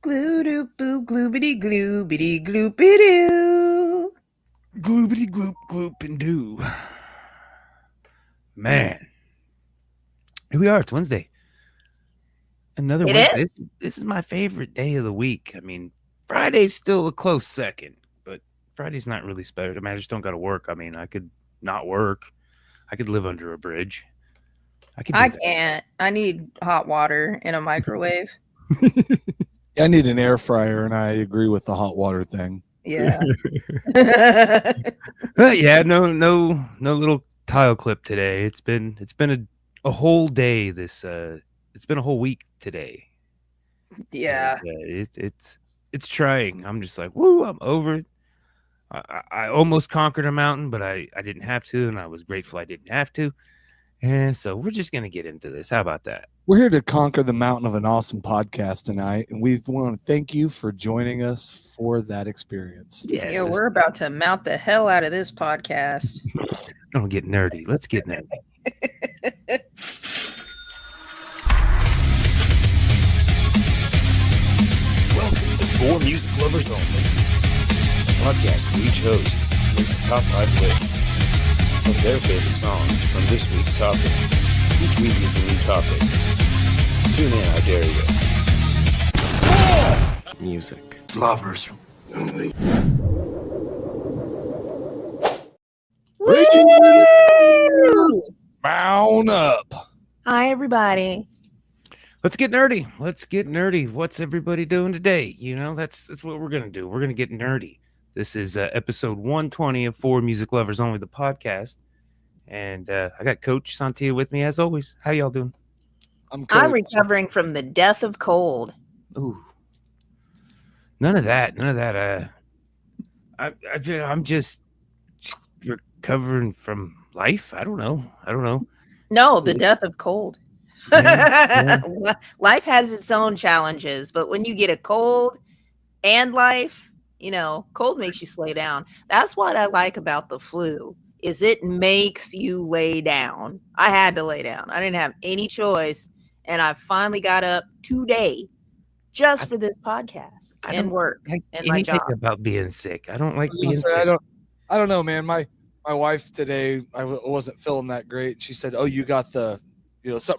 glue doop boo gloobity gloobity gloopy doo. Gloobity gloop gloop and do. Man. Here we are. It's Wednesday. Another Wednesday. This is my favorite day of the week. I mean, Friday's still a close second, but Friday's not really special. I mean, I just don't got to work. I mean, I could not work. I could live under a bridge. I can't. I need hot water in a microwave. I need an air fryer, and I agree with the hot water thing. Yeah. Yeah, no little tile clip today. It's been a whole day. It's been a whole week today. Yeah. And, it's trying. I'm just like, woo, I'm over it. I almost conquered a mountain, but I didn't have to, and I was grateful I didn't have to. And so we're just going to get into this. How about that? We're here to conquer the mountain of an awesome podcast tonight, and we want to thank you for joining us for that experience. Yes. Yeah, we're about to mount the hell out of this podcast. Don't get nerdy. Let's get nerdy. Welcome to For Music Lovers Only, a podcast where each host makes a top 5 list of their favorite songs from this week's topic. Each week is a new topic. Tune in, I dare you. Music Lovers Only. Bound up. Hi, everybody. Let's get nerdy. What's everybody doing today? You know, that's what we're gonna do. We're gonna get nerdy. This is episode 120 of For Music Lovers Only, the podcast. And I got Coach Sontia with me as always. How y'all doing? I'm recovering from the death of cold. Ooh, none of that. I'm just recovering from life. I don't know. No, the death of cold. Yeah. Life has its own challenges, but when you get a cold and life, you know, cold makes you slow down. That's what I like about the flu, is it makes you lay down. I had to lay down. I didn't have any choice, and I finally got up today just for this podcast and work like and my job. About being sick. I don't like being sick. I don't know, man. My wife today, I wasn't feeling that great. She said, "Oh, you got something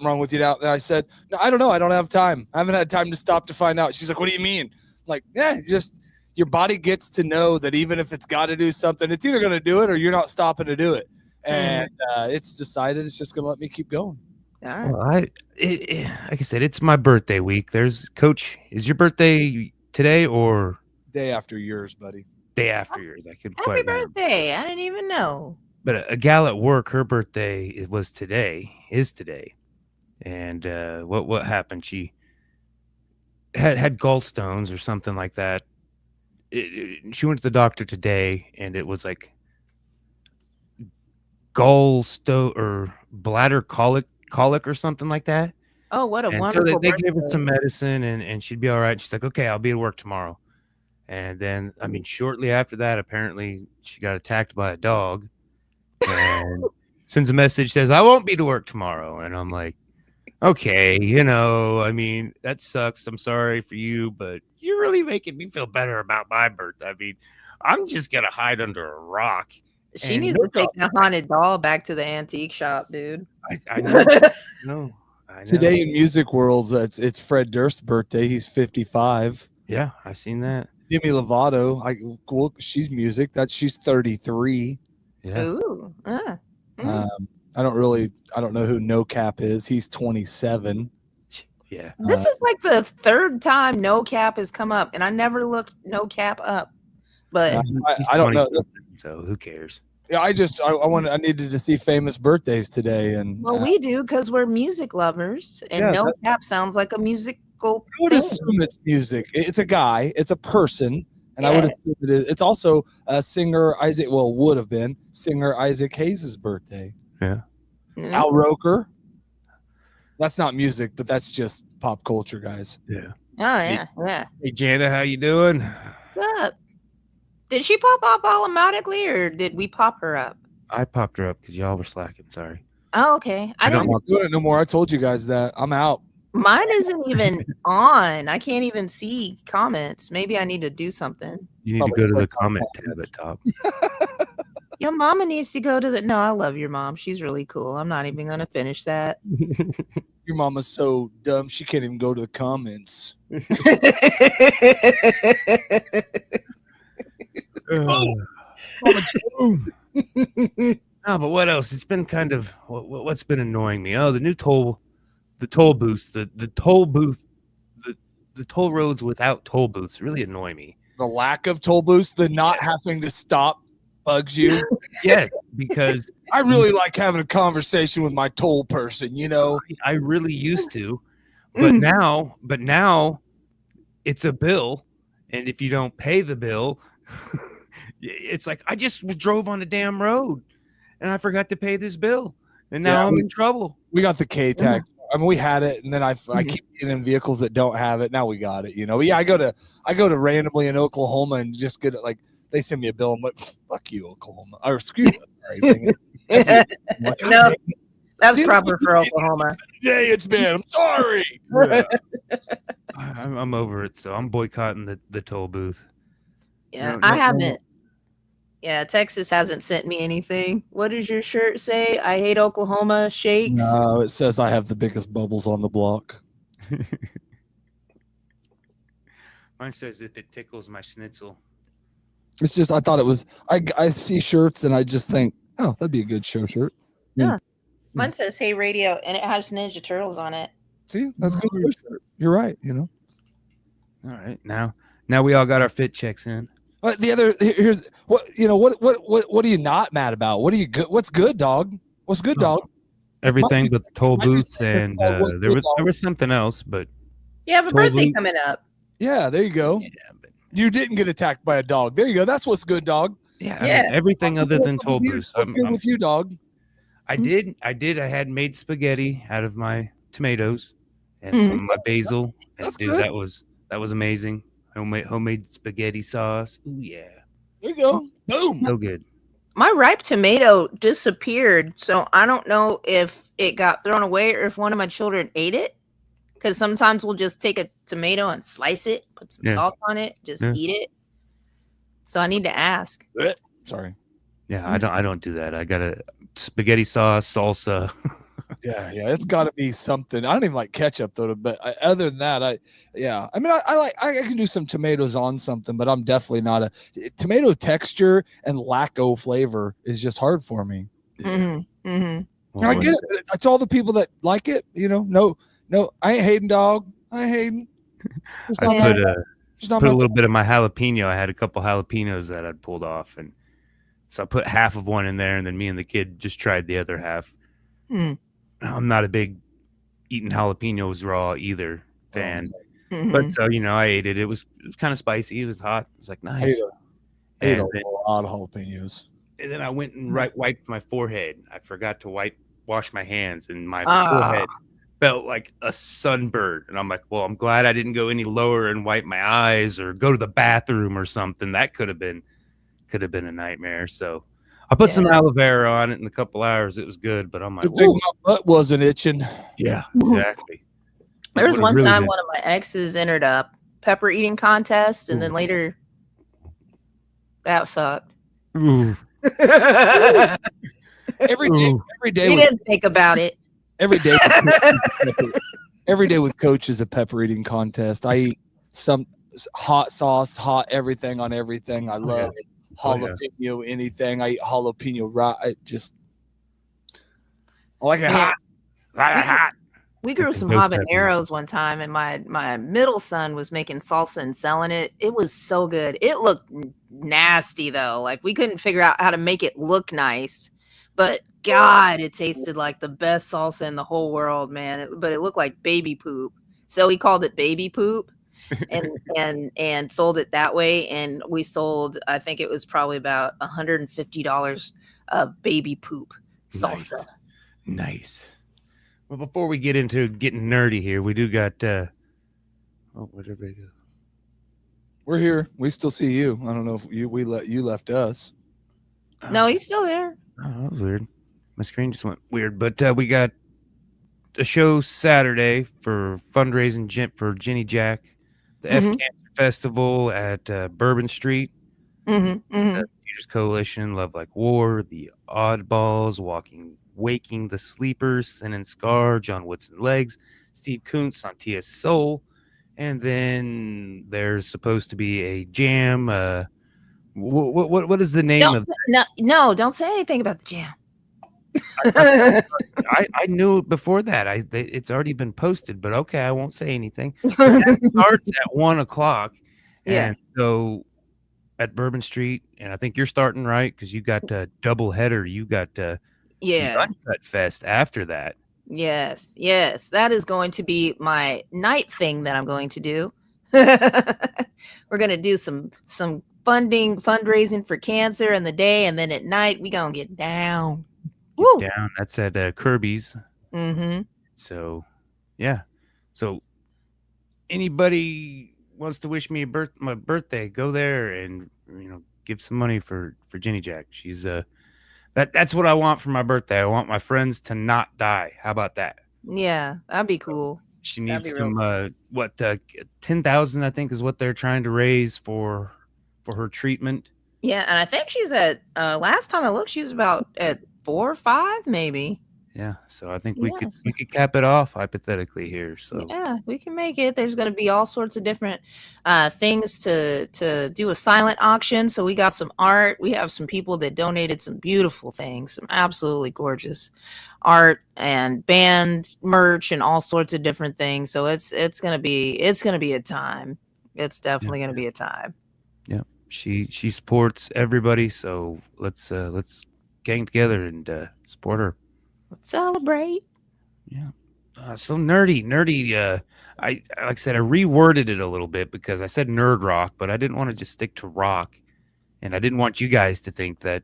wrong with you now?" And I said, "No, I don't know. I don't have time. I haven't had time to stop to find out." She's like, "What do you mean?" I'm like, yeah, just your body gets to know that even if it's got to do something, it's either going to do it or you're not stopping to do it. And it's decided it's just going to let me keep going. All right. Well, like I said, it's my birthday week. Coach, is your birthday today or day after yours, buddy? Day after yours. I could Happy birthday. I didn't even know. But a gal at work, her birthday is today. And what happened? She had gallstones or something like that. She went to the doctor today, and it was like gallstone or bladder colic or something like that. Oh, what a and wonderful so they birthday. gave her some medicine, and she'd be all right. She's like, okay, I'll be at work tomorrow. And then, I mean, shortly after that, apparently she got attacked by a dog and sends a message, says, I won't be to work tomorrow. And I'm like, okay, I mean, that sucks. I'm sorry for you, but you're really making me feel better about my birthday. I mean, I'm just going to hide under a rock. She needs to take the haunted doll back to the antique shop, dude. I know. I know. Today in music worlds, it's Fred Durst's birthday. He's 55. Yeah, I seen that. Demi Lovato, she's music. She's 33. Yeah. Ooh. I don't know who No Cap is. He's 27. Yeah. This is like the third time No Cap has come up, and I never looked No Cap up. But I don't know. So who cares? Yeah, I needed to see famous birthdays today, and we do because we're music lovers, and No Cap sounds like a musical. I would assume it's music. It's a guy. It's a person, and I would assume it's also singer Isaac. Well, would have been singer Isaac Hayes' birthday. Yeah. Mm-hmm. Al Roker. That's not music, but that's just pop culture, guys. Yeah. Oh yeah. Hey Jana, how you doing? What's up? Did she pop up automatically, or did we pop her up? I popped her up because y'all were slacking. Sorry. Oh, okay. I'm not doing it no more. I told you guys that. I'm out. Mine isn't even on. I can't even see comments. Maybe I need to do something. You need Probably to go to the click on comment tab comments. at top. Your mama needs to go to the. No, I love your mom. She's really cool. I'm not even gonna finish that. Your mama's so dumb she can't even go to the comments. Mama Joe. Oh, but what else? It's been kind of what's been annoying me. Oh, the new toll booths, the toll booth, the toll roads without toll booths really annoy me. The lack of toll booths, the not having to stop bugs you. Yes, because I really like having a conversation with my toll person, you know. I really used to, but now it's a bill, and if you don't pay the bill, it's like I just drove on the damn road and I forgot to pay this bill, and now I'm in trouble. We got the K tag. I mean, we had it, and then I keep getting in vehicles that don't have it. Now we got it, you know. But yeah, I go to randomly in Oklahoma and just get it. Like they send me a bill. I'm like, fuck you, Oklahoma, or screw you. No, that's proper for Oklahoma. Hey, it's been. I'm sorry. Yeah. I'm over it, so I'm boycotting the toll booth. Yeah, No, I no, no. haven't. Yeah, Texas hasn't sent me anything. What does your shirt say? I hate Oklahoma shakes. No, it says I have the biggest bubbles on the block. Mine says if it tickles my schnitzel. It's just I thought it was. I see shirts and I just think, oh, that'd be a good show shirt. Yeah. Mine says "Hey Radio" and it has Ninja Turtles on it. See, that's a good show shirt. You're right. You know. All right, now we all got our fit checks in. But the other here's what you know. What are you not mad about? What are you good? What's good, dog? What's good, dog? Everything but the toll I booths, just- and what's there good, was something else, but You have a Toll birthday booth. coming up. Yeah, there you go. yeah, but You didn't get attacked by a dog. There you go. That's what's good, dog. yeah, Yeah. I mean, everything other than What's toll with you? booths. What's good with you, dog? I had made spaghetti out of my tomatoes and some of my basil. And That's dude, good. that was amazing. Homemade spaghetti sauce. Ooh yeah, There you go. Boom. so good. My ripe tomato disappeared, so I don't know if it got thrown away or if one of my children ate it. Because sometimes we'll just take a tomato and slice it, put some Yeah. salt on it, just Yeah. eat it. So I need to ask. Sorry. Yeah, I don't do that. I got a spaghetti sauce, salsa. Yeah, it's got to be something. I don't even like ketchup though, but other than that, I mean, I can do some tomatoes on something, but I'm definitely not a tomato texture and lack of flavor is just hard for me. Mm-hmm. Mm-hmm. And I get it. It's all the people that like it, you know. No, I ain't hating, dog. I ain't hating. Just I not put my- just not put a my little bit of my jalapeno. I had a couple jalapenos that I'd pulled off, and so I put half of one in there, and then me and the kid just tried the other half. Hmm. I'm not a big eating jalapenos raw either fan, Mhm. but so I ate it. It was kind of spicy. It was hot. It was like I nice. ate a And then, lot of jalapenos. and then I went and wiped my forehead. I forgot to wash my hands, and my Ah. forehead felt like a sunburn. And I'm like, well, I'm glad I didn't go any lower and wipe my eyes or go to the bathroom or something. That could have been a nightmare. So I put some aloe vera on it in a couple hours. It was good, but I'm like, Good thing whoa. my butt wasn't itching. Yeah, exactly. There was Would've one really time been- one of my exes entered a pepper eating contest, and then later that sucked. Ooh, Every he day, didn't think about it. every day, every day with Coach is a pepper eating contest. I eat some hot sauce, hot everything on everything. I love Oh, yeah. jalapeno anything. I eat jalapeno raw. I like it Yeah. hot. We grew With some the ghost pepper. habaneros one time, and my middle son was making salsa and selling it. It was so good. It looked nasty though. Like we couldn't figure out how to make it look nice, but God, it tasted like the best salsa in the whole world, man. But it looked like baby poop, so he called it baby poop, and sold it that way. And we sold, I think it was probably about $150 of baby poop salsa. Nice. Well, before we get into getting nerdy here, we do got. Where'd everybody go? We're here. We still see you. I don't know if you left us. No, he's still there. Oh, that was weird. My screen just went weird, but we got a show Saturday for fundraising for Ginny Jack, the F Cancer Festival at Bourbon Street. The Futures Coalition, Love Like War, the Oddballs, Waking the Sleepers, Sin and Scar, John Woodson Legs, Steve Kuntz, Sontia Soul, and then there's supposed to be a jam. What is the name of that? No, don't say anything about the jam. I knew before that. It's already been posted, but okay, I won't say anything. It starts at 1:00, and so at Bourbon Street, and I think you're starting right because you got a double header. You got the Uncut Fest after that. Yes, that is going to be my night thing that I'm going to do. We're gonna do some fundraising for cancer in the day, and then at night we gonna get down. Down. That's at Kirby's. So, yeah. So, anybody wants to wish me my birthday, go there and give some money for Ginny Jack. She's that's what I want for my birthday. I want my friends to not die. How about that? Yeah, that'd be cool. She needs some 10,000, I think, is what they're trying to raise for her treatment. Yeah, and I think she's at last time I looked, she was about at 4 or 5, maybe. Yeah, so I think we could cap it off hypothetically here. So yeah, we can make it. There's going to be all sorts of different things to do a silent auction. So we got some art. We have some people that donated some beautiful things, some absolutely gorgeous art and band merch and all sorts of different things. So it's gonna be a time. It's definitely gonna be a time. Yeah, she supports everybody. So let's gang together and support her. Let's celebrate. Yeah. So nerdy. I like I said, I reworded it a little bit because I said nerd rock, but I didn't want to just stick to rock, and I didn't want you guys to think that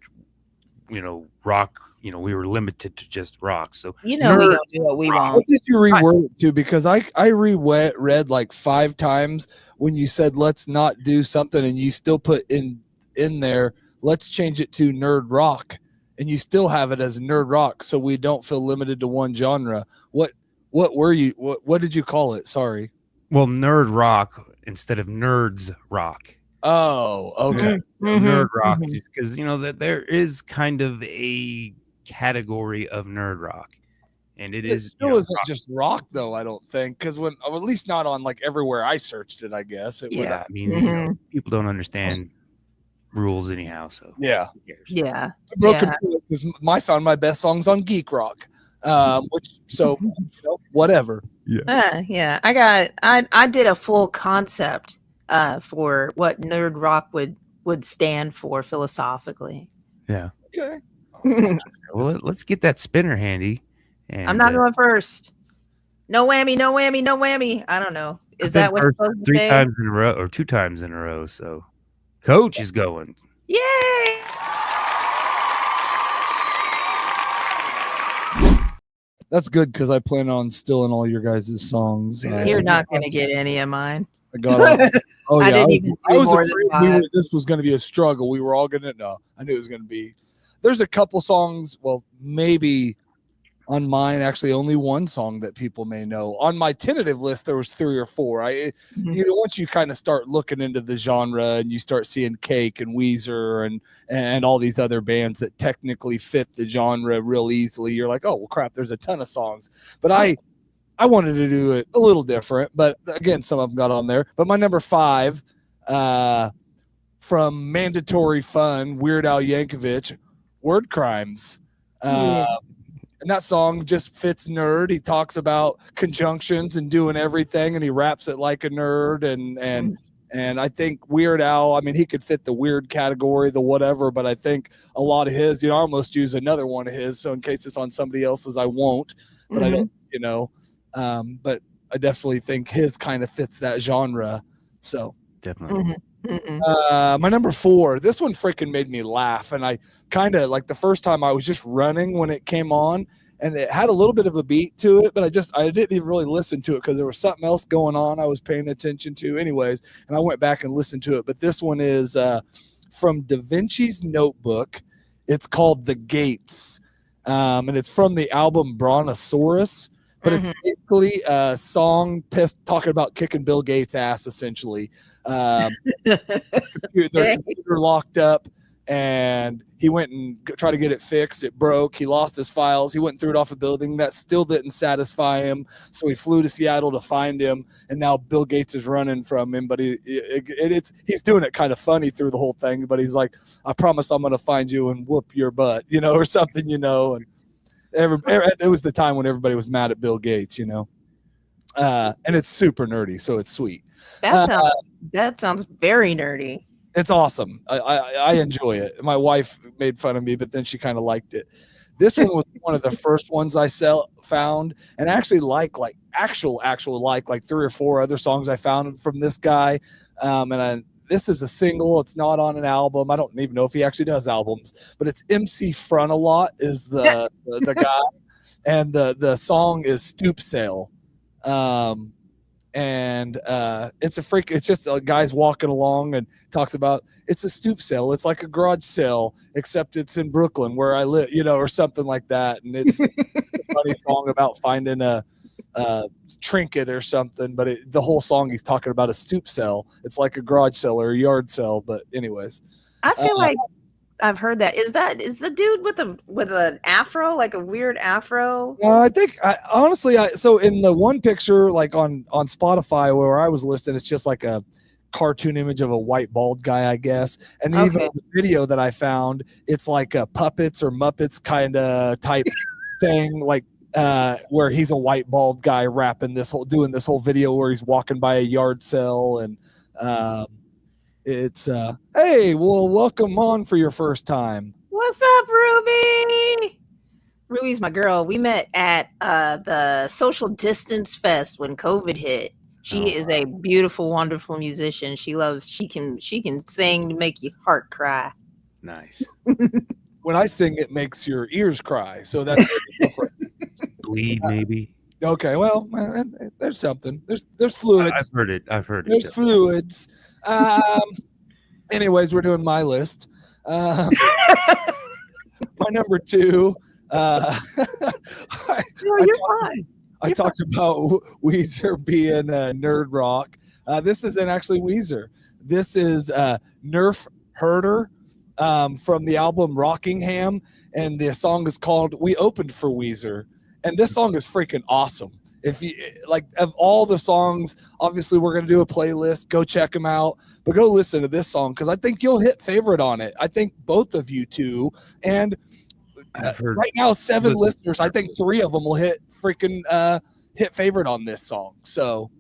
rock. We were limited to just rock. So we don't do what we want. What did you reword it to? Because I read like 5 times when you said let's not do something, and you still put in there let's change it to nerd rock. And you still have it as nerd rock, so we don't feel limited to one genre. What were you? What did you call it? Sorry. Well, nerd rock instead of nerds rock. Oh, okay. Nerd rock, because that there is kind of a category of nerd rock, and it still isn't just rock though. I don't think, because at least not on like everywhere I searched it. I guess it would. I mean, people don't understand rules anyhow, so yeah. Because I found my best songs on Geek Rock, whatever. I did a full concept for what nerd rock would stand for philosophically. Yeah. Okay. Well, let's get that spinner handy. And I'm not going first. No whammy. I don't know. Is that what you're supposed to say? 3 times in a row or 2 times in a row? So. Coach is going. Yay! That's good because I plan on stealing all your guys' songs. You're not going to get any of mine. I got it. Oh yeah, I was afraid this was going to be a struggle. We were all going to know. I knew it was going to be. There's a couple songs. Well, maybe on mine, actually, only one song that people may know. On my tentative list, there was 3 or 4. Once you kind of start looking into the genre and you start seeing Cake and Weezer and all these other bands that technically fit the genre real easily, you're like, oh well, crap, there's a ton of songs. But I wanted to do it a little different. But again, some of them got on there. But my number 5, from Mandatory Fun, Weird Al Yankovic, Word Crimes. And that song just fits nerd. He talks about conjunctions and doing everything, and he raps it like a nerd. And I think Weird Al, I mean, he could fit the weird category, the whatever, but I think a lot of his, I almost use another one of his, so in case it's on somebody else's, I won't. But I don't, but I definitely think his kind of fits that genre. So definitely. My number 4, this one freaking made me laugh, and I kind of like the first time I was just running when it came on, and it had a little bit of a beat to it, but I didn't even really listen to it because there was something else going on I was paying attention to anyways, and I went back and listened to it. But this one is from Davinci's Notebook. It's called The Gates, and it's from the album Brontosaurus. but it's basically a song talking about kicking Bill Gates' ass, essentially. Their computer locked up, and he went and tried to get it fixed. It broke. He lost his files. He went and threw it off a building. That still didn't satisfy him, so he flew to Seattle to find him, and now Bill Gates is running from him, but he's doing it kind of funny through the whole thing, but he's like, I promise I'm going to find you and whoop your butt, or something, and it was the time when everybody was mad at Bill Gates, and it's super nerdy, so it's sweet. That sounds very nerdy. It's awesome. I enjoy it. My wife made fun of me, but then she kind of liked it. This one was one of the first ones I found, and actually like actual like 3 or 4 other songs I found from this guy. This is a single. It's not on an album. I don't even know if he actually does albums, but it's MC Frontalot is the guy, and the song is Stoop Sale. It's just a guy's walking along and talks about it's a stoop sale. It's like a garage sale, except it's in Brooklyn where I live, or something like that. And it's a funny song about finding a trinket or something. But the whole song he's talking about a stoop sale. It's like a garage sale or a yard sale. But anyways, I feel like I've heard that. Is the dude with an afro, like a weird afro? I think honestly, so in the one picture, like on Spotify where I was listed, it's just like a cartoon image of a white bald guy, I guess. And even the video that I found, it's like a puppets or Muppets kind of type thing, like where he's a white bald guy doing this whole video where he's walking by a yard sale, and it's hey, well, welcome on for your first time. What's up, Ruby? Ruby's my girl. We met at the Social Distance Fest when COVID hit. She is a beautiful, wonderful musician. She can sing to make your heart cry. Nice. When I sing, it makes your ears cry. So that's bleed, maybe. Okay, well, there's something. There's fluids. I've heard it. There's fluids. Anyways, we're doing my list. My number 2. You're fine. I talked about Weezer being nerd rock. This isn't actually Weezer. This is Nerf Herder from the album Rockingham, and the song is called "We Opened for Weezer." And this song is freaking awesome. If you like, of all the songs, obviously we're gonna do a playlist. Go check them out, but go listen to this song because I think you'll hit favorite on it. I think both of you two, and right now 7 listeners. I think 3 of them will hit favorite on this song. So,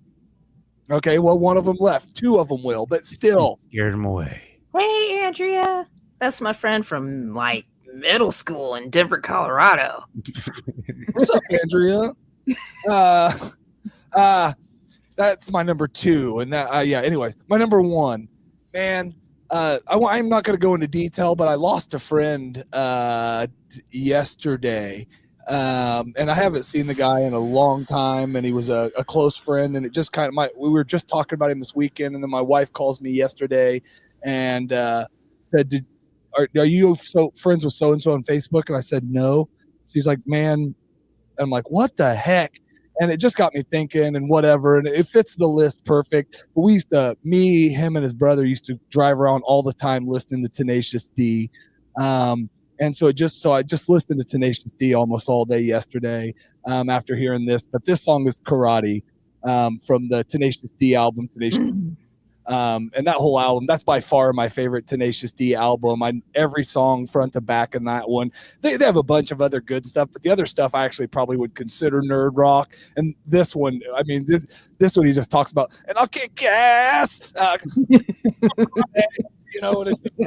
okay, well, 1 of them left. 2 of them will, but still scared them away. Hey, Andrea, that's my friend from like middle school in Denver, Colorado. What's up, Andrea? That's my number 2, and that anyways, my number 1, man. I'm not going to go into detail, but I lost a friend yesterday, and I haven't seen the guy in a long time, and he was a close friend, and it just kind of we were just talking about him this weekend, and then my wife calls me yesterday and said, are you friends with so-and-so on Facebook? And I said, no. She's like, man. And I'm like, what the heck? And it just got me thinking and whatever. And it fits the list perfect. But him and his brother used to drive around all the time listening to Tenacious D. And so I just listened to Tenacious D almost all day yesterday after hearing this. But this song is Karate from the Tenacious D album, Tenacious D. And that whole album, that's by far my favorite Tenacious D album. Every song front to back in that one. They have a bunch of other good stuff, but the other stuff I actually probably would consider nerd rock. And this one, I mean, this one he just talks about, and I'll kick ass. And it's just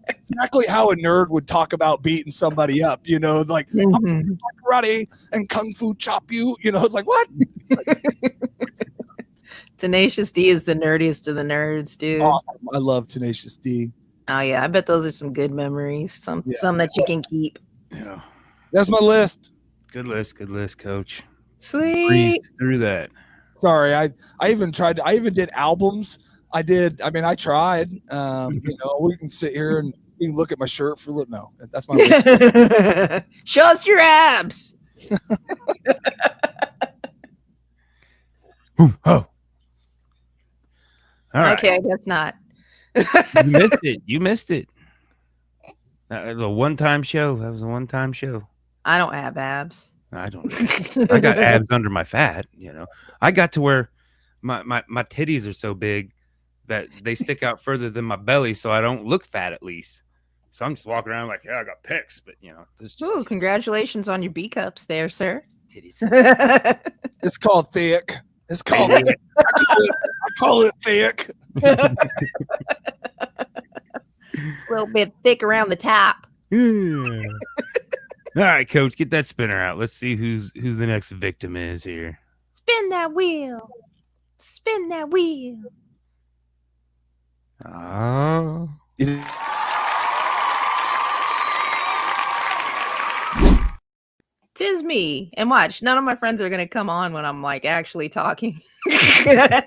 exactly how a nerd would talk about beating somebody up, like I'm karate and kung fu chop you, it's like, what? Tenacious D is the nerdiest of the nerds, dude. Awesome. I love Tenacious D. Oh yeah, I bet those are some good memories. Some that you can keep. Yeah, that's my list. Good list, Coach. Sweet. Breeze through that. Sorry, I even tried. I even did albums. I tried. We can sit here and you can look at my shirt for no. That's my list. Show us your abs. Oh. All right. Okay, I guess not. You missed it. You missed it. That was a one-time show. That was a one-time show. I don't have abs. I don't know. I got abs under my fat, I got to where my titties are so big that they stick out further than my belly, so I don't look fat at least. So I'm just walking around like, yeah, I got pecs, but it's just Ooh, congratulations on your B cups there, sir. titties. It's called thick. It's called. I call it thick. It's a little bit thick around the top. Yeah. All right, coach, get that spinner out. Let's see who's the next victim is here. Spin that wheel. Spin that wheel. Oh. Tis me. And watch, none of my friends are going to come on when I'm like actually talking. Coach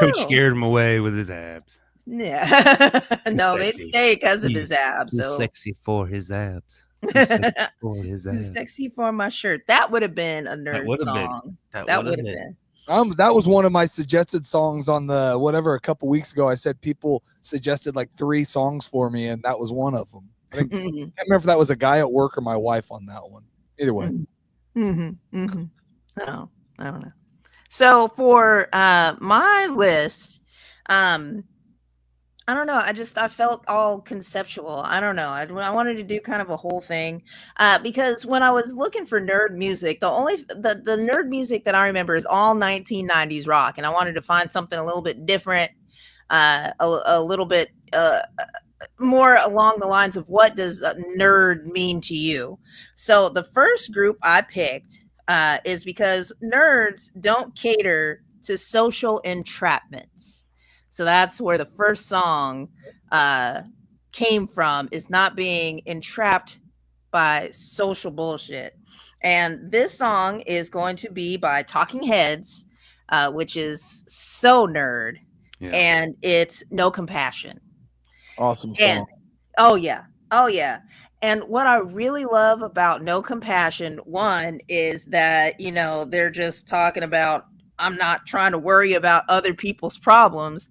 Ooh. scared him away with his abs. Yeah. No, they'd sexy. stay because of his abs. Too So sexy for his abs. Too sexy for his too abs. sexy for my shirt. That would have been a nerd would've been. song. That That would've would have been. been. That was one of my suggested songs on the whatever a couple weeks ago. I said people suggested like 3 songs for me, and that was one of them. I think, I can't remember if that was a guy at work or my wife on that one. Either way. Oh, I don't know. So for my list, I don't know. I felt all conceptual. I don't know. I wanted to do kind of a whole thing because when I was looking for nerd music, the nerd music that I remember is all 1990s rock, and I wanted to find something a little bit different, a little bit more along the lines of what does a nerd mean to you. So the first group I picked is because nerds don't cater to social entrapments. So that's where the first song came from, is not being entrapped by social bullshit. And this song is going to be by Talking Heads, which is so nerd. Yeah. And it's No Compassion. Awesome song. And, oh yeah. And what I really love about No Compassion, one, is that, they're just talking about, I'm not trying to worry about other people's problems,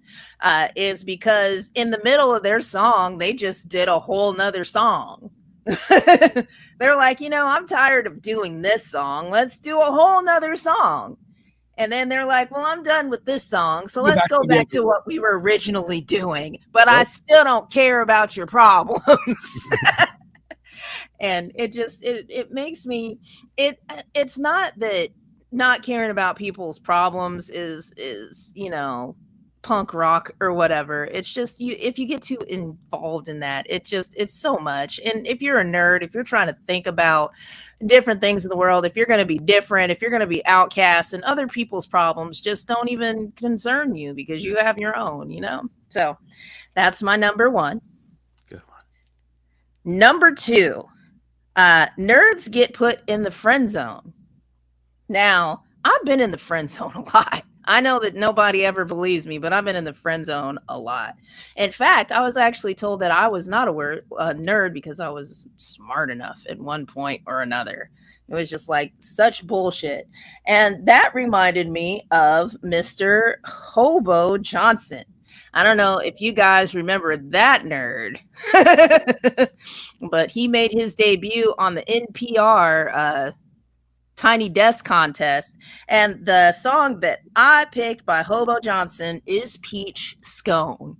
is because in the middle of their song, they just did a whole nother song. They're like, I'm tired of doing this song. Let's do a whole nother song. And then they're like, well, I'm done with this song. So let's go back to what we were originally doing. But I still don't care about your problems. And it makes me, it's not that not caring about people's problems is punk rock or whatever. It's just if you get too involved in that, it's so much. And if you're a nerd, if you're trying to think about different things in the world, if you're going to be different, if you're going to be outcast, and other people's problems just don't even concern you because you have your own, So that's my number one. Good one. Number two, nerds get put in the friend zone. Now, I've been in the friend zone a lot. I know that nobody ever believes me, but I've been in the friend zone a lot. In fact, I was actually told that I was not a nerd because I was smart enough at one point or another. It was just like such bullshit. And that reminded me of Mr. Hobo Johnson. I don't know if you guys remember that nerd, but he made his debut on the NPR Tiny Desk contest, and the song that I picked by Hobo Johnson is Peach Scone,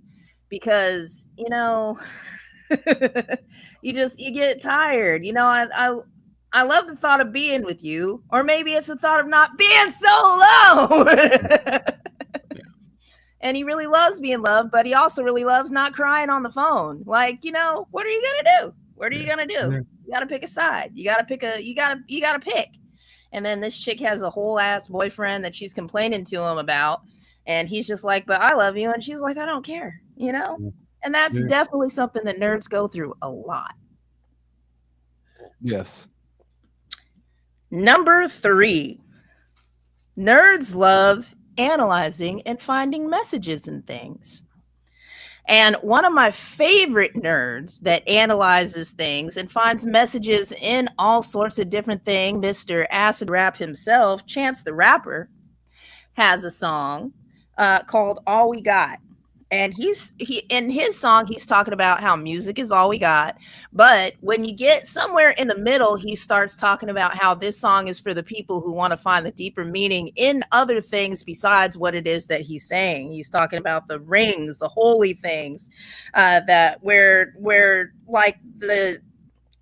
because you get tired. I love the thought of being with you, or maybe it's the thought of not being so low. And he really loves being loved, but he also really loves not crying on the phone. Like, what are you gonna do? What are you gonna do? Yeah. You gotta pick a side. You gotta pick. And then this chick has a whole ass boyfriend that she's complaining to him about. And he's just like, but I love you. And she's like, I don't care, And that's definitely something that nerds go through a lot. Yes. Number 3, nerds love analyzing and finding messages in things. And one of my favorite nerds that analyzes things and finds messages in all sorts of different things, Mr. Acid Rap himself, Chance the Rapper. has a song called All We Got. And he in his song, he's talking about how music is all we got. But when you get somewhere in the middle, he starts talking about how this song is for the people who want to find the deeper meaning in other things besides what it is that he's saying. He's talking about the rings, the holy things, that where like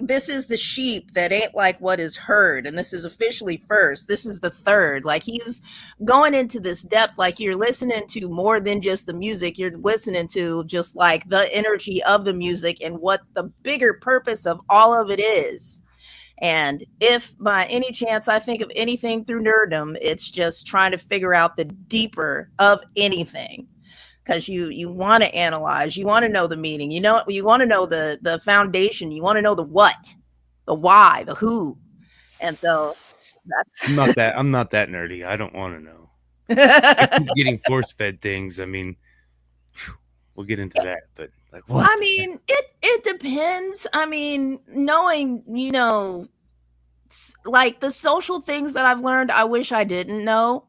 this is the sheep that ain't like what is heard, and this is officially first, this is the third. Like, he's going into this depth, like you're listening to more than just the music, you're listening to just like the energy of the music and what the bigger purpose of all of it is. And if by any chance I think of anything through nerddom, it's just trying to figure out the deeper of anything, because you want to analyze, you want to know the meaning, you want to know the foundation, you want to know the what, the why, the who. And so that's I'm not that nerdy. I don't want to know. I keep getting force fed things. I mean, we'll get into that, but like, what? I mean, it depends. I mean, knowing, like the social things that I've learned, I wish I didn't know,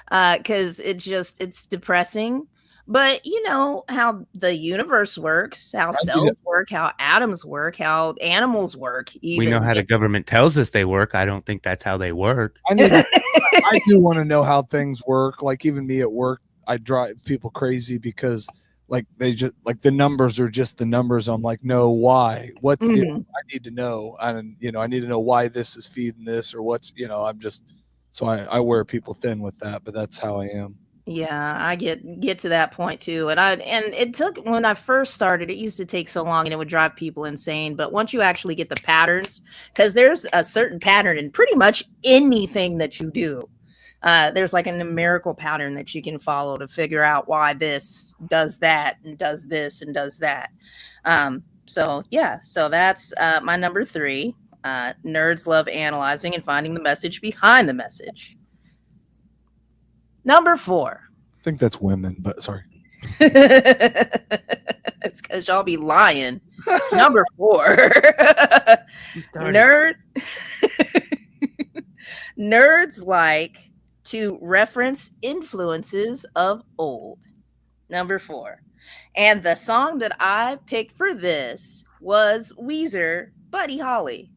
because it's depressing. But you know how the universe works, how cells work, how atoms work, how animals work. We know how the government tells us they work. I don't think that's how they work. I do want to know how things work. Like, even me at work, I drive people crazy because like they just like the numbers are just the numbers. I'm like, no, why? What's I need to know, and I need to know why this is feeding this, or what's I'm just so I wear people thin with that, but that's how I am. Yeah, I get to that point too. And it took, when I first started, it used to take so long and it would drive people insane. But once you actually get the patterns, because there's a certain pattern in pretty much anything that you do. There's like a numerical pattern that you can follow to figure out why this does that and does this and does that. So that's my number 3. Nerds love analyzing and finding the message behind the message. Number 4. I think that's women, but sorry. It's because y'all be lying. Number 4. Nerds like to reference influences of old. Number 4. And the song that I picked for this was Weezer, Buddy Holly.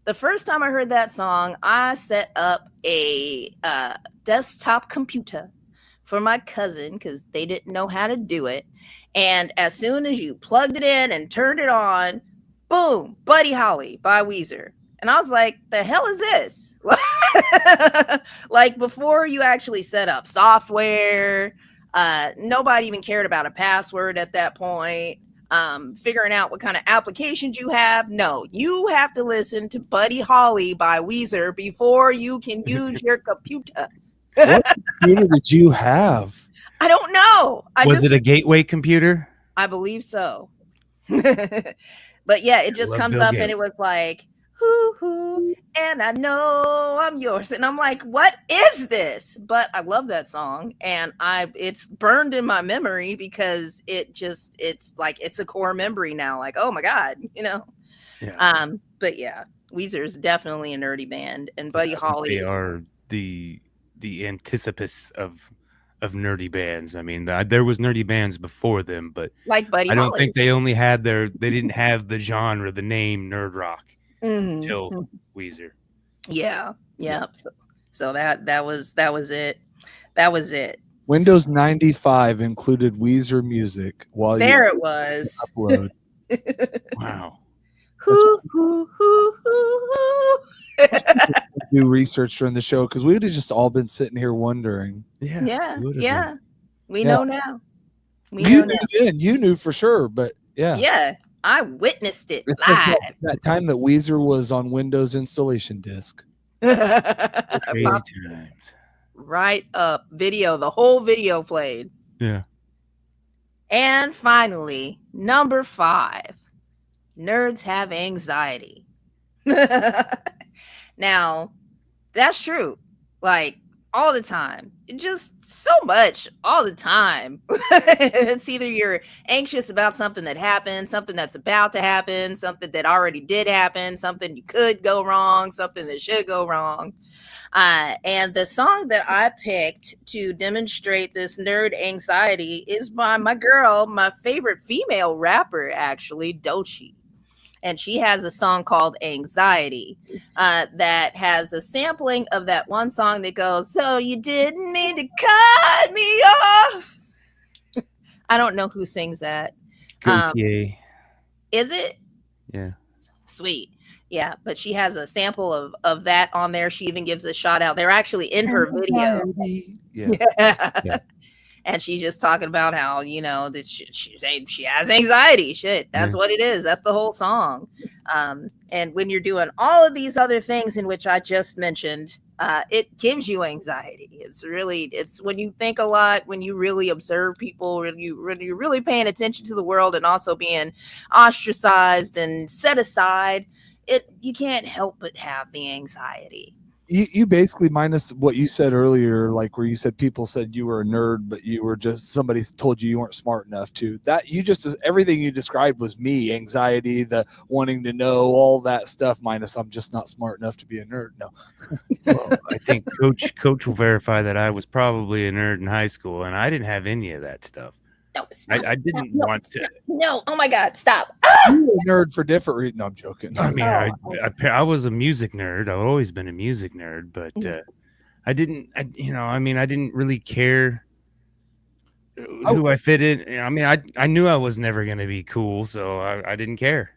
The first time I heard that song, I set up a desktop computer for my cousin because they didn't know how to do it. And as soon as you plugged it in and turned it on, boom, Buddy Holly by Weezer. And I was like, the hell is this? Like, before you actually set up software, nobody even cared about a password at that point. Figuring out what kind of applications you have. No, you have to listen to Buddy Holly by Weezer before you can use your computer. What computer did you have? I don't know. Was it a gateway computer? I believe so. But yeah, it just comes up and it was like, hoo, and I know I'm yours. And I'm like, what is this? But I love that song. And it's burned in my memory because it's like, it's a core memory now. Like, oh my God, Yeah. But yeah, Weezer is definitely a nerdy band, and Buddy Holly. They are the antithesis of nerdy bands. I mean, there was nerdy bands before them, but like Buddy I don't Holly. think they didn't have the genre, the name nerd rock until Weezer. Yeah. So that was it. That was it. Windows 95 included Weezer music while there it was. Upload. Wow. Hoo. Do research during the show because we would have just all been sitting here wondering. Yeah. We know now. You knew then. You knew for sure, but yeah. Yeah, I witnessed it It's live. just that time that Weezer was on Windows installation disk. Crazy times. Right up. Video. The whole video played. Yeah. And finally, number 5. Nerds have anxiety. Now, that's true. Like, all the time. Just so much all the time. It's either you're anxious about something that happened, something that's about to happen, something that already did happen, something you could go wrong, something that should go wrong. And the song that I picked to demonstrate this nerd anxiety is by my girl, my favorite female rapper, actually, Doechii. And she has a song called Anxiety that has a sampling of that one song that goes, so you didn't mean to cut me off. I don't know who sings that. Gautier. Is it? Yeah. Sweet. Yeah, but she has a sample of that on there. She even gives a shout out. They're actually in her video. Yeah. And she's just talking about how, you know, that she has anxiety. Shit, that's what it is. That's the whole song. And when you're doing all of these other things in which I just mentioned, it gives you anxiety. It's when you think a lot, when you really observe people, when you're really paying attention to the world and also being ostracized and set aside, you can't help but have the anxiety. You basically, minus what you said earlier, like where you said people said you were a nerd, but you were just, somebody told you weren't smart enough to. That you just, everything you described was me. Anxiety, the wanting to know, all that stuff, minus I'm just not smart enough to be a nerd. No. Well, I think Coach will verify that I was probably a nerd in high school, and I didn't have any of that stuff. No, stop. I didn't want to. No, oh my God, stop. You were a nerd for different reasons. No, I'm joking. I mean, I was a music nerd. I've always been a music nerd, but I didn't really care who I fit in. I mean, I knew I was never going to be cool, so I didn't care.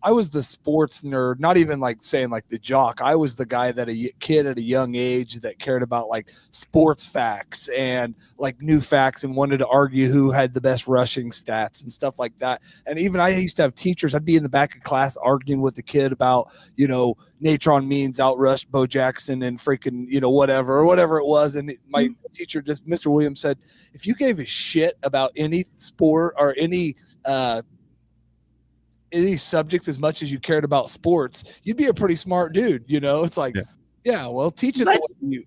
I was the sports nerd, not even like saying like the jock. I was the guy that a kid at a young age that cared about like sports facts and like new facts and wanted to argue who had the best rushing stats and stuff like that. And even I used to have teachers. I'd be in the back of class arguing with the kid about, you know, Natron Means outrushed Bo Jackson and freaking, you know, whatever it was. And my teacher, just Mr. Williams, said, if you gave a shit about any sport or any subject as much as you cared about sports, you'd be a pretty smart dude. You know, it's like, well, teach it the way you,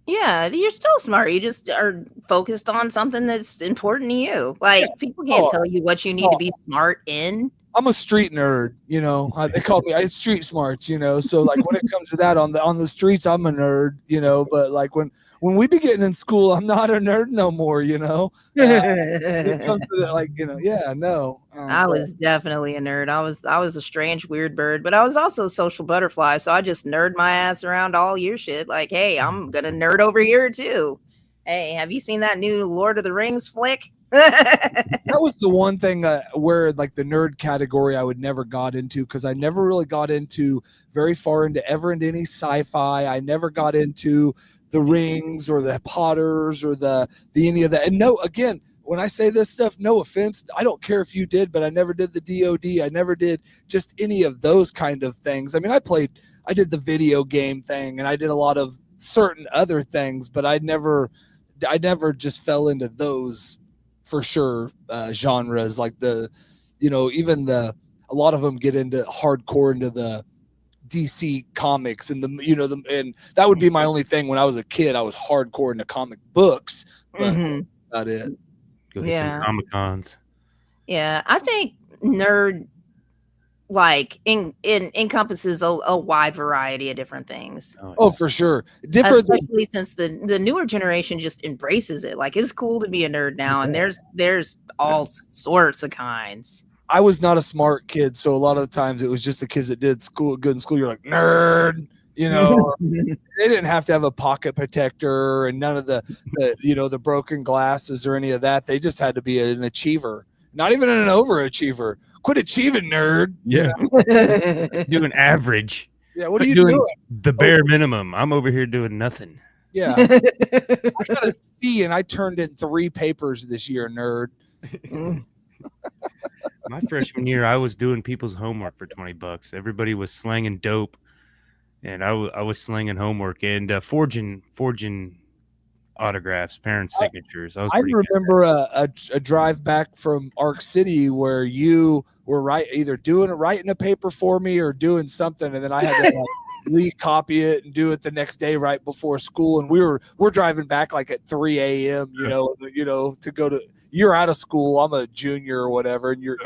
Yeah, you're still smart. You just are focused on something that's important to you. Like people can't tell you what you need to be smart in. I'm a street nerd, you know. They call me street smarts, you know. So like when it comes to that on the streets, I'm a nerd, you know. But like when we be getting in school, I'm not a nerd no more, you know. When it comes to that, like, you know, I was definitely a nerd. I was a strange, weird bird, but I was also a social butterfly. So I just nerd my ass around all your shit. Like, hey, I'm gonna nerd over here too. Hey, have you seen that new Lord of the Rings flick? That was the one thing where like the nerd category I would never got into, because I never really got into very far into any sci-fi. I never got into the Rings or the Potters or the any of that. And no, again, when I say this stuff, no offense, I don't care if you did, but I never did the DOD. I never did just any of those kind of things. I mean, I did the video game thing and I did a lot of certain other things, but I never just fell into those for sure genres, like even a lot of them get into hardcore into the DC comics and and that would be my only thing when I was a kid. I was hardcore into comic books, but about it. Comic Cons. Yeah, I think nerd like encompasses a wide variety of different things. Oh, for sure. Especially since the newer generation just embraces it. Like, it's cool to be a nerd now, and there's all sorts of kinds. I was not a smart kid, so a lot of the times it was just the kids that did good in school. You're like, nerd, you know. They didn't have to have a pocket protector and none of the broken glasses or any of that. They just had to be an achiever, not even an overachiever. Quit achieving, nerd. Yeah. Doing average. Yeah, what are you doing? The bare minimum. I'm over here doing nothing. Yeah. I got a C and I turned in 3 papers this year, nerd. My freshman year, I was doing people's homework for $20. Everybody was slanging dope, and I was slanging homework and forging autographs, parents' signatures. I remember a drive back from Arc City where you were either writing a paper for me or doing something, and then I had to recopy it and do it the next day right before school. And we're driving back like at 3 a.m. You know, to go to. You're out of school. I'm a junior or whatever, and you're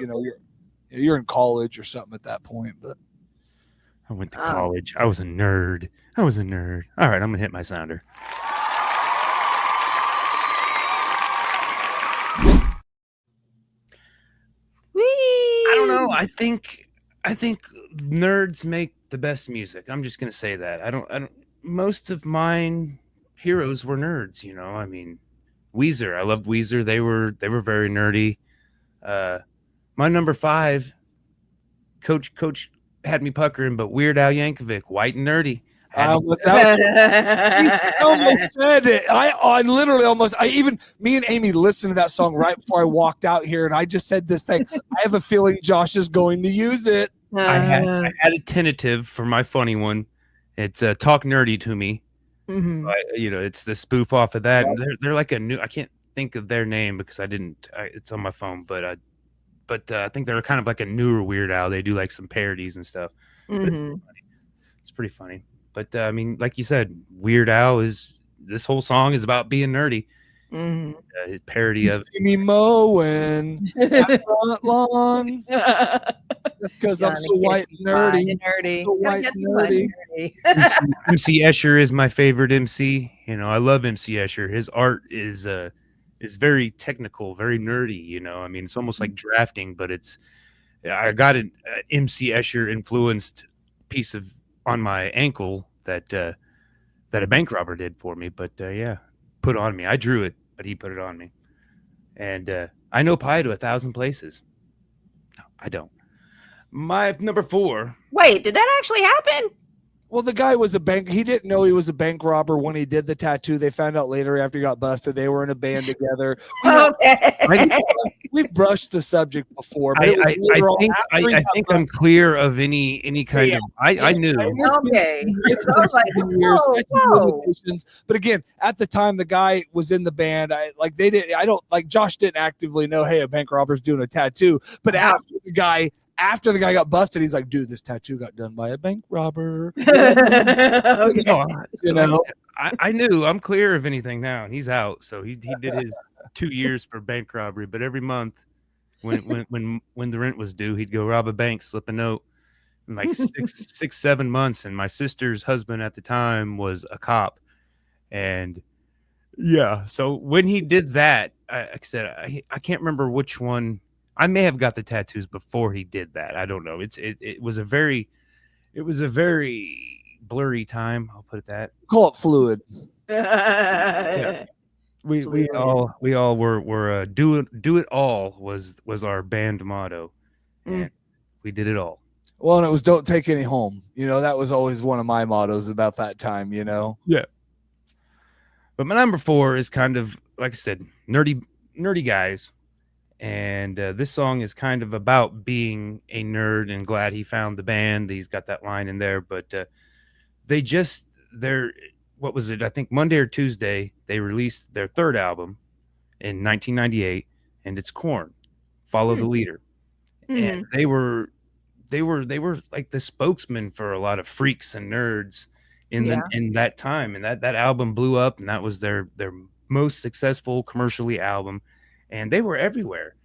in college or something at that point. But I went to college. I was a nerd. All right, I'm gonna hit my sounder. I don't know. I think nerds make the best music. I'm just gonna say that. I don't. Most of mine heroes were nerds. You know, I mean, Weezer. I loved Weezer. They were very nerdy. My number 5, Coach had me puckering, but Weird Al Yankovic, white and nerdy. I almost said it. I literally almost. Me and Amy listened to that song right before I walked out here, and I just said this thing. I have a feeling Josh is going to use it. I had a tentative for my funny one. It's Talk Nerdy to Me. Mhm. It's the spoof off of that. Yeah. They're like a new. I can't think of their name because I didn't. It's on my phone, but I think they're kind of like a newer Weird Al. They do like some parodies and stuff. Mm-hmm. It's pretty funny. But I mean, like you said, Weird Al this whole song is about being nerdy. Mm-hmm. Parody you of see me mowing that front lawn. That's because I'm so white and nerdy. So white and nerdy. MC Escher is my favorite MC. You know, I love MC Escher. His art is very technical, very nerdy. You know, I mean, it's almost like drafting, but I got an MC Escher influenced piece on my ankle that a bank robber did for me. But put on me. I drew it, but he put it on me. And I know pi to 1,000 places. No, I don't. My number 4. Wait, did that actually happen? Well, the guy was he didn't know he was a bank robber when he did the tattoo. They found out later after he got busted. They were in a band together. We've brushed the subject before. But I think I'm clear of any kind of. I knew. Okay. It's been 7 years. But again, at the time the guy was in the band, Josh didn't actively know, hey, a bank robber's doing a tattoo. But after the guy got busted, he's like, dude, this tattoo got done by a bank robber. Okay. You know, I knew. I'm clear of anything now, and he's out. So he did his 2 years for bank robbery. But every month, when the rent was due, he'd go rob a bank, slip a note. In like 7 months. And my sister's husband at the time was a cop, and yeah. So when he did that, I said I can't remember which one. I may have got the tattoos before he did that. I don't know. It was a very blurry time. I'll put it that. Call it fluid. Yeah. We all were do it all was our band motto, and we did it all. Well, and it was don't take any home. You know, that was always one of my mottos about that time. You know. Yeah. But my number 4 is kind of like I said, nerdy guys. And this song is kind of about being a nerd and glad he found the band. He's got that line in there, but what was it? I think Monday or Tuesday, they released their 3rd album in 1998, and it's Korn, Follow the Leader. And they were like the spokesman for a lot of freaks and nerds in that time. And that album blew up, and that was their most successful commercially album. And they were everywhere.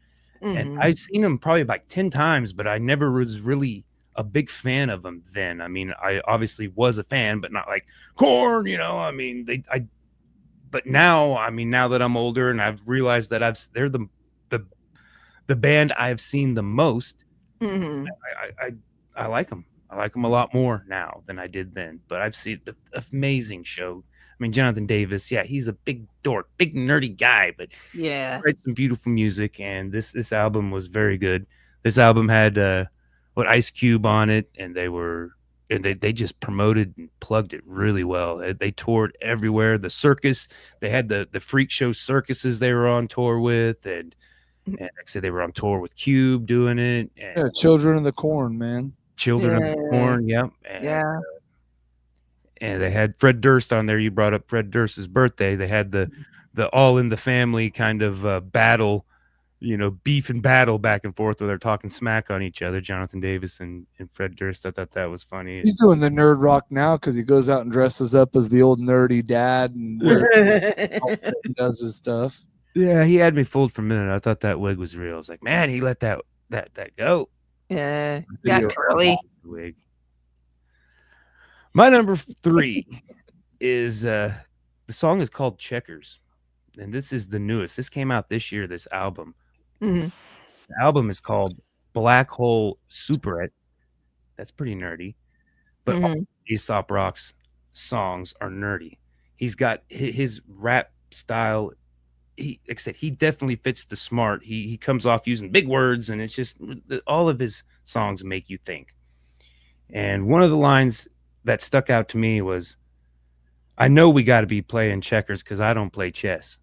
And I've seen them probably like 10 times, but I never was really a big fan of them then. I mean, I obviously was a fan, but not like Korn, you know. I mean, but now, I mean, now that I'm older and I've realized that they're the band I've seen the most. I like them. I like them a lot more now than I did then. But I've seen the amazing show. I mean, Jonathan Davis, he's a big dork, big nerdy guy, but he writes some beautiful music, and this album was very good. This album had Ice Cube on it, and they just promoted and plugged it really well. They toured everywhere. The circus, they had the freak show circuses they were on tour with, and like I said, they were on tour with Cube doing it. And Children of the Corn, man. Children of the Corn, yep. And they had Fred Durst on there. You brought up Fred Durst's birthday. They had the All in the Family kind of battle, beef and battle back and forth where they're talking smack on each other, Jonathan Davis and Fred Durst. I thought that was funny. He's doing the nerd rock now because he goes out and dresses up as the old nerdy dad and does his stuff. Yeah, he had me fooled for a minute. I thought that wig was real. I was like, man, he let that go. Yeah, got curly. Wig. My number 3 is the song is called Checkers, and this is the newest. This came out this year. This album. Mhm. The album is called Black Hole Superette. That's pretty nerdy, but all Aesop Rock's songs are nerdy. He's got his rap style. Like I said, he definitely fits the smart. He comes off using big words, and it's just all of his songs make you think. And one of the lines that stuck out to me was, "I know we got to be playing checkers because I don't play chess."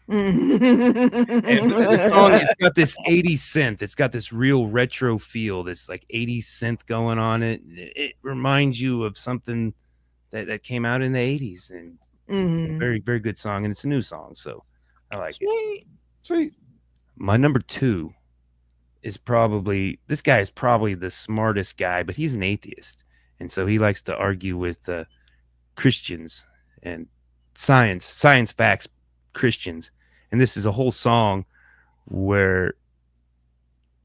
And the song, it's got this 80s synth. It's got this real retro feel, this like 80s synth going on it. It reminds you of something that came out in the 80s, and very, very good song. And it's a new song, so I like it. Sweet. My number 2 is this guy is probably the smartest guy, but he's an atheist. And so he likes to argue with Christians and science facts Christians. And this is a whole song where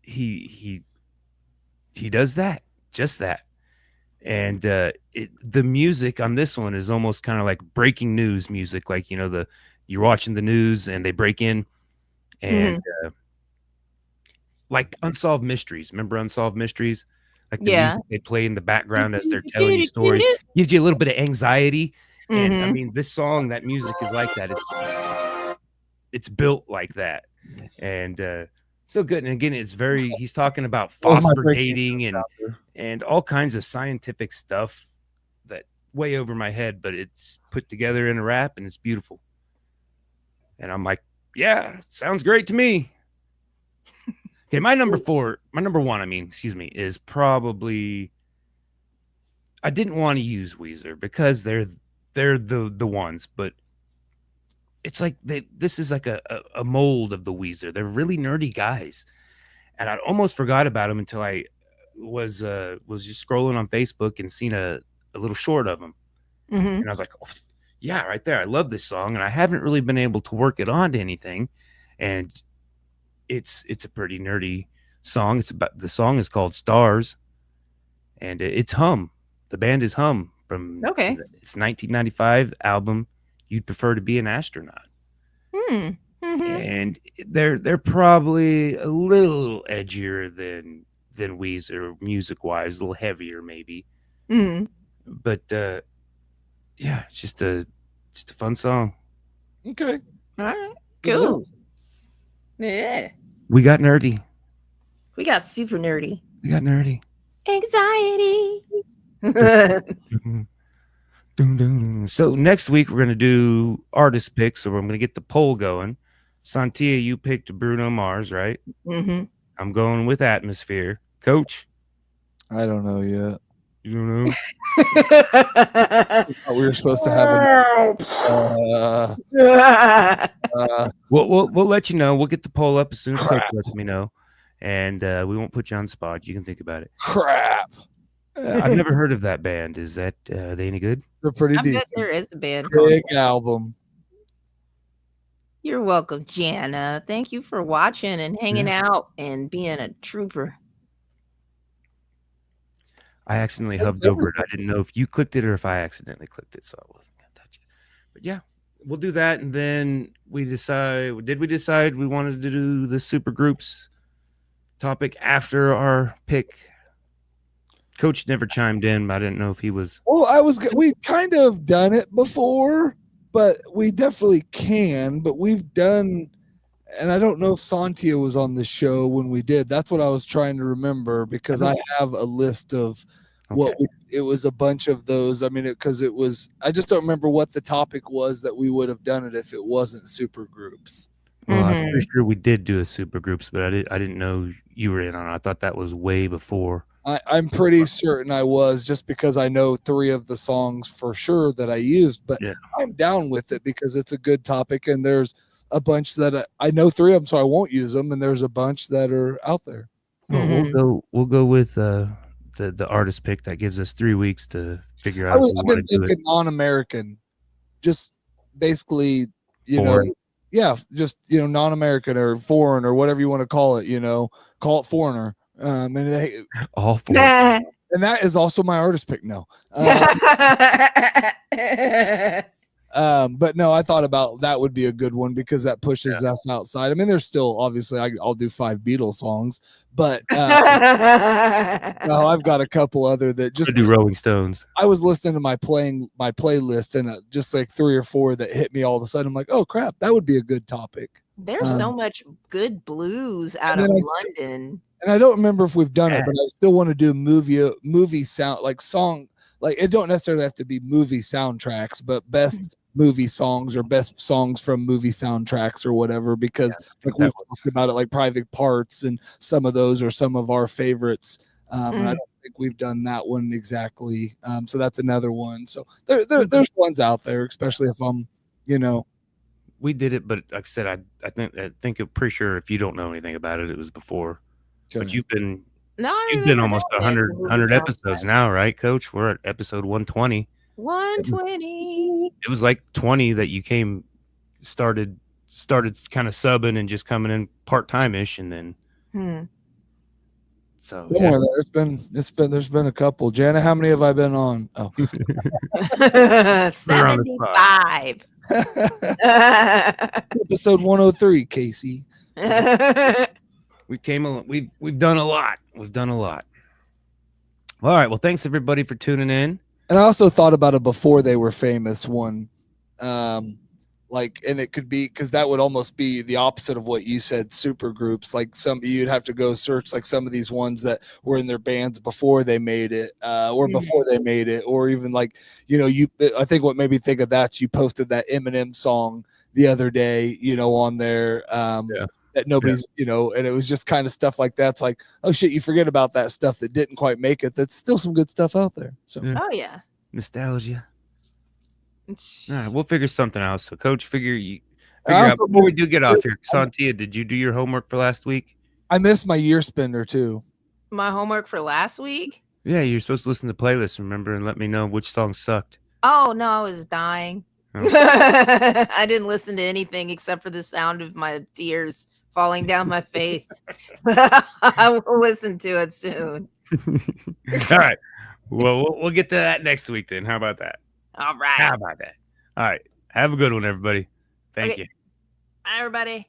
he does that, just that. And the music on this one is almost kind of like breaking news music, like you're watching the news and they break in, and like Unsolved Mysteries. Remember Unsolved Mysteries? Like the music they play in the background as they're telling you stories, gives you a little bit of anxiety. And I mean, this song, that music is like that. It's built like that, and so good. And again, he's talking about phosphor dating and all kinds of scientific stuff that way over my head, but it's put together in a rap and it's beautiful. And I'm like, yeah, sounds great to me. Okay, my number 1, is probably, I didn't want to use Weezer because they're the ones, but it's like this is like a mold of the Weezer. They're really nerdy guys, and I almost forgot about them until I was just scrolling on Facebook and seen a little short of them, and I was like, oh, yeah, right there. I love this song, and I haven't really been able to work it onto anything, and it's a pretty nerdy song. The song is called Stars, and it's Hum. The band is Hum from it's 1995 album You'd Prefer to Be an Astronaut. And they're probably a little edgier than Weezer music wise, a little heavier maybe. But yeah, it's just a fun song. Okay. All right. Cool. Yeah. We got nerdy. We got super nerdy. We got nerdy. Anxiety. So next week we're gonna do artist picks. So we're gonna get the poll going. Sontia, you picked Bruno Mars, right? I'm going with Atmosphere. Coach, I don't know yet. You don't know? We were supposed to have we'll let you know. We'll get the poll up as soon as Coach lets me know, and we won't put you on the spot. You can think about it. Crap. I've never heard of that band. Is that are they any good? They're pretty I bet decent. there is a band. Big album. You're welcome, Jana. Thank you for watching and hanging out and being a trooper. I accidentally hubbed over it. I didn't know if you clicked it or if I accidentally clicked it, so I wasn't gonna touch it. But yeah, we'll do that, and then we decide. Did we decide we wanted to do the super groups topic after our pick? Coach never chimed in, but I didn't know if he was. Well, we kind of done it before, but we definitely can. But we've done, and I don't know if Sontia was on the show when we did. That's what I was trying to remember, because I have a list of it was a bunch of those. I mean, because it was. I just don't remember what the topic was that we would have done it if it wasn't super groups. Well, I'm pretty sure we did do a super groups, but I didn't know you were in on it. I thought that was way before. I'm pretty certain I was, just because I know 3 of the songs for sure that I used, but I'm down with it because it's a good topic, and there's a bunch that I know 3 of them, so I won't use them, and there's a bunch that are out there. Well, we'll go with the artist pick that gives us 3 weeks to figure out if we I've want been to do thinking it. non-American, just basically, Foreign. just non-American or foreign or whatever you want to call it. Call it foreigner. And All foreign. and that is also my artist pick. No. But no, I thought about that would be a good one because that pushes us outside. I mean, there's still obviously I'll do 5 Beatles songs, but no, I've got a couple other that just do Rolling Stones. I was listening to my playlist and just like 3 or 4 that hit me all of a sudden. I'm like, oh crap, that would be a good topic. There's so much good blues out of London. And I don't remember if we've done it, but I still want to do movie sound like song. Like it don't necessarily have to be movie soundtracks, but best movie songs or best songs from movie soundtracks or whatever, because like we've talked about it, like Private Parts and some of those are some of our favorites. And I don't think we've done that one exactly. So that's another one. So there's ones out there, especially if I'm, we did it, but like I said, I think I'm pretty sure if you don't know anything about it, it was before. Okay. But you've been almost 100 episodes now, right, Coach? We're at episode 120. 120. It was like 20 that you started kind of subbing and just coming in part-time-ish, and then so there's been a couple. Jana, how many have I been on? Oh. 75. Episode 103, Casey. We've done a lot. We've done a lot. All right. Well, thanks everybody for tuning in. And I also thought about a before they were famous one. And it could be because that would almost be the opposite of what you said, super groups. Like you'd have to go search like some of these ones that were in their bands before they made it, or before they made it, or even like, I think what made me think of that, you posted that Eminem song the other day, on there. That nobody's, and it was just kind of stuff like that. It's like, oh shit, you forget about that stuff that didn't quite make it. That's still some good stuff out there. So, oh yeah, nostalgia. All right, we'll figure something out. So, Coach, figure out before we do get off here. Sontia, did you do your homework for last week? I missed my year spender too. My homework for last week? Yeah, you're supposed to listen to the playlist, remember, and let me know which song sucked. Oh no, I was dying. Oh. I didn't listen to anything except for the sound of my tears falling down my face. I will listen to it soon. All right. Well, we'll get to that next week then. How about that? All right. How about that? All right. Have a good one, everybody. Thank you. Bye, everybody.